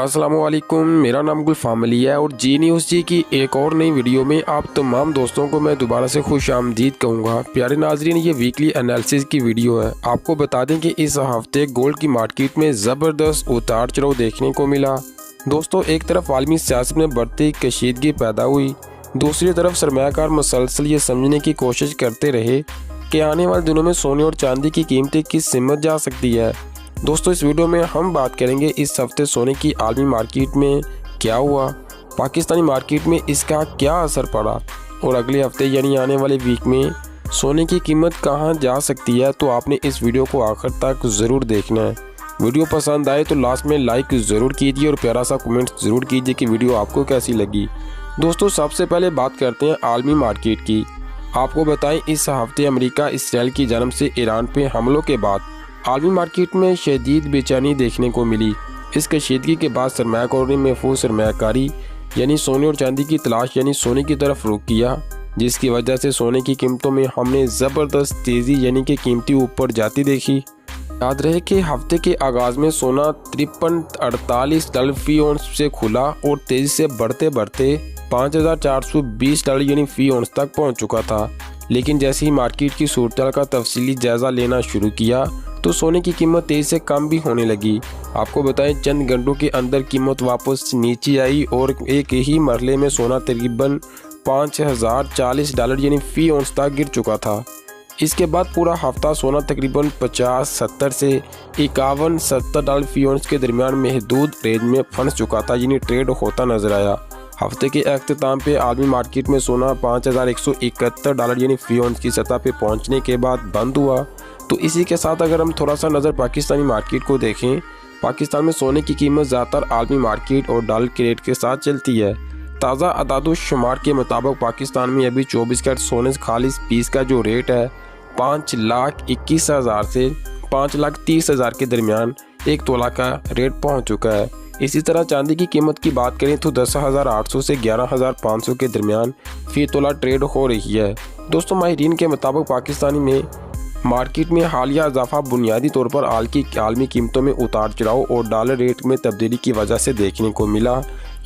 अस्सलामुअलैकुम, मेरा नाम गुलफाम अली है और जी न्यूज़ जी की एक और नई वीडियो में आप तमाम दोस्तों को मैं दोबारा से खुश आमदीद कहूँगा। प्यारे नाजरीन, ये वीकली एनालिसिस की वीडियो है। आपको बता दें कि इस हफ्ते गोल्ड की मार्केट में ज़बरदस्त उतार चढ़ाव देखने को मिला। दोस्तों, एक तरफ आलमी सियासत में बढ़ती कशीदगी पैदा हुई, दूसरी तरफ सरमायाकार मुसलसल ये समझने की कोशिश करते रहे कि आने वाले दिनों में सोने और चांदी की कीमतें किस सिमत जा सकती है। दोस्तों, इस वीडियो में हम बात करेंगे इस हफ्ते सोने की आलमी मार्केट में क्या हुआ, पाकिस्तानी मार्केट में इसका क्या असर पड़ा और अगले हफ्ते यानी आने वाले वीक में सोने की कीमत कहां जा सकती है। तो आपने इस वीडियो को आखिर तक ज़रूर देखना है। वीडियो पसंद आए तो लास्ट में लाइक ज़रूर कीजिए और प्यारा सा कमेंट ज़रूर कीजिए कि वीडियो आपको कैसी लगी। दोस्तों, सबसे पहले बात करते हैं आलमी मार्केट की। आपको बताएं, इस हफ्ते अमेरिका इसराइल की जानब से ईरान पे हमलों के बाद आलमी मार्केट में शदीद बेचैनी देखने को मिली। इस कशीदगी के बाद सरमायाकारों ने महफूज सरमायाकारी यानी सोने और चांदी की तलाश यानी सोने की तरफ रुख किया, जिसकी वजह से सोने की कीमतों में हमने ज़बरदस्त तेज़ी यानी कि कीमती ऊपर जाती देखी। याद रहे कि हफ्ते के आगाज़ में सोना 5348 डॉलर फी औंस से खुला और तेज़ी से बढ़ते बढ़ते 5420 डॉलर यानी फी औंस तक पहुंच चुका था। लेकिन जैसे ही मार्केट की सूरत का तफसीली जायज़ा लेना शुरू किया तो सोने की कीमत तेज़ी से कम भी होने लगी। आपको बताएं, चंद घंटों के अंदर कीमत वापस नीचे आई और एक ही मरले में सोना तकरीबन 5040 डॉलर यानी फी औंस तक गिर चुका था। इसके बाद पूरा हफ्ता सोना तकरीबन 50-70 से 51-70 डॉलर फी औंस के दरमियान महदूद रेंज में फंस चुका था, यानी ट्रेड होता नजर आया। हफ्ते के अख्ताम पे आलमी मार्केट में सोना 5171 डॉलर यानी फी औंस की सतह पे पहुंचने के बाद बंद हुआ। तो इसी के साथ अगर हम थोड़ा सा नज़र पाकिस्तानी मार्केट को देखें, पाकिस्तान में सोने की कीमत ज़्यादातर आलमी मार्केट और डॉलर के रेट के साथ चलती है। ताज़ा अदाद-ओ-शुमार के मुताबिक पाकिस्तान में अभी 24 कैरेट सोने खालिस पीस का जो रेट है 5,21,000 से 5,30,000 के दरमियान एक तोला का रेट पहुंच चुका है। इसी तरह चांदी की कीमत की बात करें तो 10,800 से 11,500 के दरमियान फी तोला ट्रेड हो रही है। दोस्तों, माहिरीन के मुताबिक पाकिस्तानी में मार्केट में हालिया इजाफा बुनियादी तौर पर आलमी कीमतों में उतार चढ़ाव और डॉलर रेट में तब्दीली की वजह से देखने को मिला।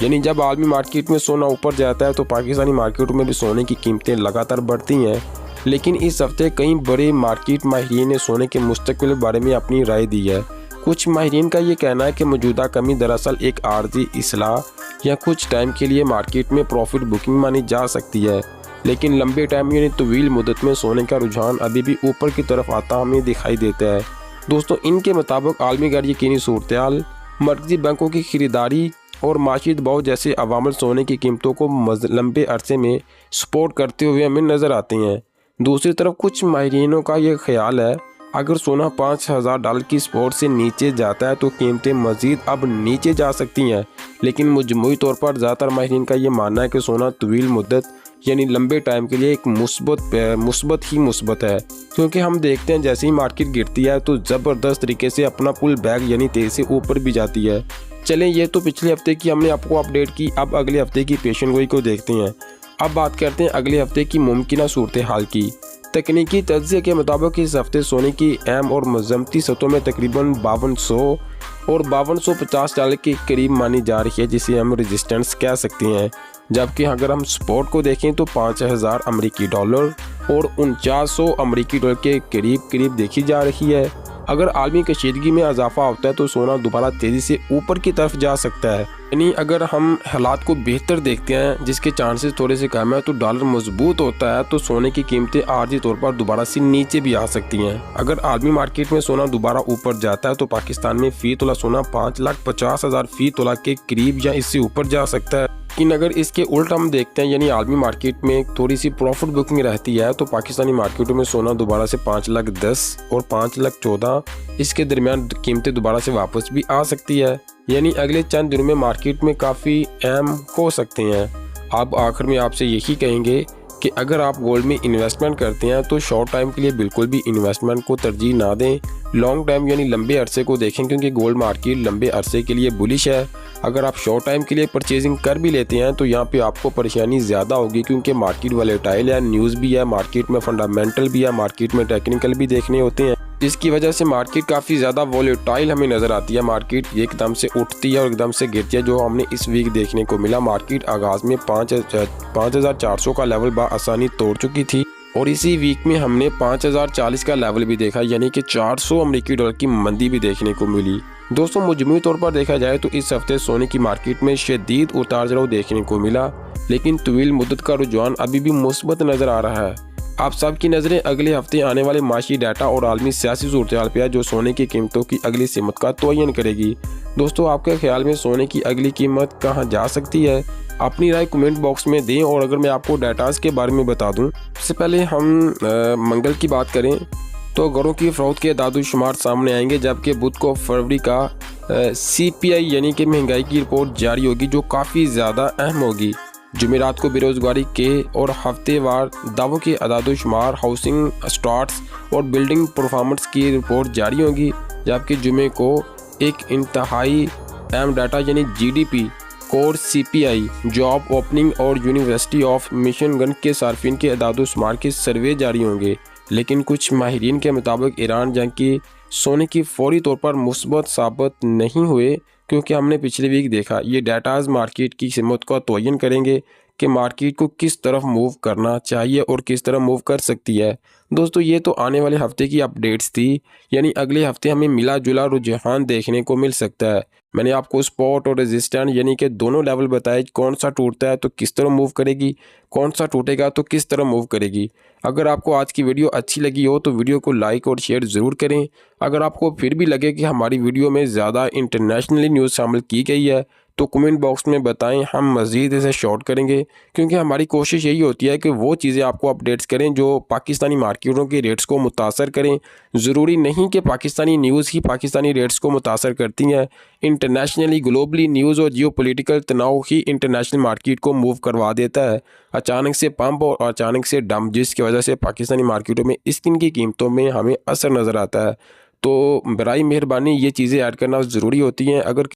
यानी जब आलमी मार्केट में सोना ऊपर जाता है तो पाकिस्तानी मार्केटों में भी सोने की कीमतें लगातार बढ़ती हैं। लेकिन इस हफ्ते कई बड़े मार्केट माहिरीन ने सोने के मुस्तकबिल के बारे में अपनी राय दी है। कुछ माहिरीन का ये कहना है कि मौजूदा कमी दरअसल एक आर्जी इसलाह या कुछ टाइम के लिए मार्केट में प्रॉफिट बुकिंग मानी जा सकती है, लेकिन लंबे टाइम यानी तवील मुद्दत में सोने का रुझान अभी भी ऊपर की तरफ आता हमें दिखाई देता है। दोस्तों, इनके मुताबिक आलमी गैर यकीनी सूरत-ए-हाल, मरकजी बैंकों की खरीदारी और माशी दबाव जैसे अवामल सोने की कीमतों को लंबे अरसे में सपोर्ट करते हुए हमें नज़र आते हैं। दूसरी तरफ कुछ माहिरीनों का यह ख्याल है, अगर सोना 5,000 डॉलर की सपोर्ट से नीचे जाता है तो कीमतें मज़ीद अब नीचे जा सकती हैं। लेकिन मजमूई तौर पर ज़्यादातर माहिरीन का ये मानना है कि सोना तवील मुद्दत यानी लंबे टाइम के लिए एक मुस्बत है, क्योंकि हम देखते हैं जैसे ही मार्केट गिरती है तो ज़बरदस्त तरीके से अपना पुल बैक यानी तेज़ी से ऊपर भी जाती है। चलें, ये तो पिछले हफ्ते की हमने आपको अपडेट की, अब अगले हफ्ते की पेशन गोई को देखते हैं। अब बात करते हैं अगले हफ्ते की मुमकिन सूरत हाल की। तकनीकी तज्ज़िये के मुताबिक इस हफ्ते सोने की अहम और मजमती सतहों में तकरीबन 5200 और 5250 डॉलर के करीब मानी जा रही है, जिसे हम रेजिस्टेंस कह सकते हैं। जबकि अगर हम सपोर्ट को देखें तो 5,000 अमेरिकी डॉलर और 4900 अमेरिकी डॉलर के करीब देखी जा रही है। अगर आलमी कशीदगी में इजाफा होता है तो सोना दोबारा तेज़ी से ऊपर की तरफ जा सकता है। यानी अगर हम हालात को बेहतर देखते हैं, जिसके चांसेस थोड़े से कम है, तो डॉलर मजबूत होता है तो सोने की कीमतें आर्जी तौर पर दोबारा से नीचे भी आ सकती हैं। अगर आलमी मार्केट में सोना दोबारा ऊपर जाता है तो पाकिस्तान में फ़ी तोला सोना 5,50,000 फ़ी तोला के करीब या इससे ऊपर जा सकता है। लेकिन अगर इसके उल्ट हम देखते हैं, यानी आलमी मार्केट में थोड़ी सी प्रॉफिट बुकिंग रहती है, तो पाकिस्तानी मार्केटों में सोना दोबारा से 5,10,000 और 5,14,000 इसके दरमियान कीमतें दोबारा से वापस भी आ सकती है। यानी अगले चंद दिनों में मार्केट में काफ़ी अहम हो सकते हैं। अब आखिर में आपसे यही कहेंगे कि अगर आप गोल्ड में इन्वेस्टमेंट करते हैं तो शॉर्ट टाइम के लिए बिल्कुल भी इन्वेस्टमेंट को तरजीह ना दें, लॉन्ग टाइम यानी लंबे अरसे को देखें, क्योंकि गोल्ड मार्केट लंबे अरसे के लिए बुलिश है। अगर आप शॉर्ट टाइम के लिए परचेजिंग कर भी लेते हैं तो यहाँ पे आपको परेशानी ज़्यादा होगी, क्योंकि मार्केट वोलेटाइल है, न्यूज़ भी है, मार्केट में फंडामेंटल भी है, मार्केट में टेक्निकल भी देखने होते हैं। जिसकी वजह से मार्केट काफ़ी ज़्यादा वॉलेटाइल हमें नज़र आती है। मार्केट एकदम से उठती है और एकदम से गिरती है, जो हमने इस वीक देखने को मिला। मार्केट आगाज़ में 5,400 का लेवल आसानी तोड़ चुकी थी और इसी वीक में हमने 5,040 का लेवल भी देखा, यानी कि 400 अमेरिकी डॉलर की मंदी भी देखने को मिली। दोस्तों, मजमूई तौर पर देखा जाए तो इस हफ्ते सोने की मार्केट में शदीद उतार चढ़ाव देखने को मिला, लेकिन तवील मुद्दत का रुझान अभी भी मुस्बत नज़र आ रहा है। आप सबकी नज़रें अगले हफ्ते आने वाले माशी डाटा और आलमी सियासी सूरत-हाल पे है, जो सोने की कीमतों की अगली सिमत का तयन करेगी। दोस्तों, आपके ख्याल में सोने की अगली कीमत कहां जा सकती है? अपनी राय कमेंट बॉक्स में दें। और अगर मैं आपको डाटाज के बारे में बता दूं, सबसे पहले हम मंगल की बात करें तो घरों की फ़रोख्त के दादुशुमार सामने आएंगे, जबकि बुध को फरवरी का CPI यानी कि महंगाई की रिपोर्ट जारी होगी, जो काफ़ी ज़्यादा अहम होगी। जुमेरात को बेरोजगारी के और हफ्तेवार दावों के अदादुशुमार, हाउसिंग स्टार्ट्स और बिल्डिंग परफॉर्मेंस की रिपोर्ट जारी होगी, जबकि जुमे को एक इंतहाई अहम डाटा यानी GDP, core CPI, job opening और यूनिवर्सिटी ऑफ मिशिगन के सार्फिन के अदादुशुमार के सर्वे जारी होंगे। लेकिन कुछ माहिरीन के मुताबिक ईरान जंग की सोने की फौरी तौर पर मुस्बत साबित नहीं हुए, क्योंकि हमने पिछले वीक देखा ये डाटाज मार्केट की कीमत का तयन करेंगे कि मार्केट को किस तरफ मूव करना चाहिए और किस तरह मूव कर सकती है। दोस्तों, ये तो आने वाले हफ्ते की अपडेट्स थी, यानी अगले हफ्ते हमें मिला जुला रुझान देखने को मिल सकता है। मैंने आपको सपोर्ट और रेजिस्टेंस यानी कि दोनों लेवल बताए, कौन सा टूटता है तो किस तरह मूव करेगी, कौन सा टूटेगा तो किस तरह मूव करेगी। अगर आपको आज की वीडियो अच्छी लगी हो तो वीडियो को लाइक और शेयर ज़रूर करें। अगर आपको फिर भी लगे कि हमारी वीडियो में ज़्यादा इंटरनेशनली न्यूज़ शामिल की गई है तो कमेंट बॉक्स में बताएं, हम मज़ीद इसे शॉर्ट करेंगे, क्योंकि हमारी कोशिश यही होती है कि वो चीज़ें आपको अपडेट्स करें जो पाकिस्तानी मार्केटों के रेट्स को मुतासर करें। ज़रूरी नहीं कि पाकिस्तानी न्यूज़ ही पाकिस्तानी रेट्स को मुतासर करती हैं। इंटरनेशनली ग्लोबली न्यूज़ और जियोपॉलिटिकल तनाव ही इंटरनेशनल मार्केट को मूव करवा देता है। अचानक से पंप और अचानक से डंप, जिसकी वजह से पाकिस्तानी मार्केटों में इस दिन की कीमतों में हमें असर नज़र आता है। तो बराए मेहरबानी ये चीज़ें ऐड करना ज़रूरी होती हैं। अगर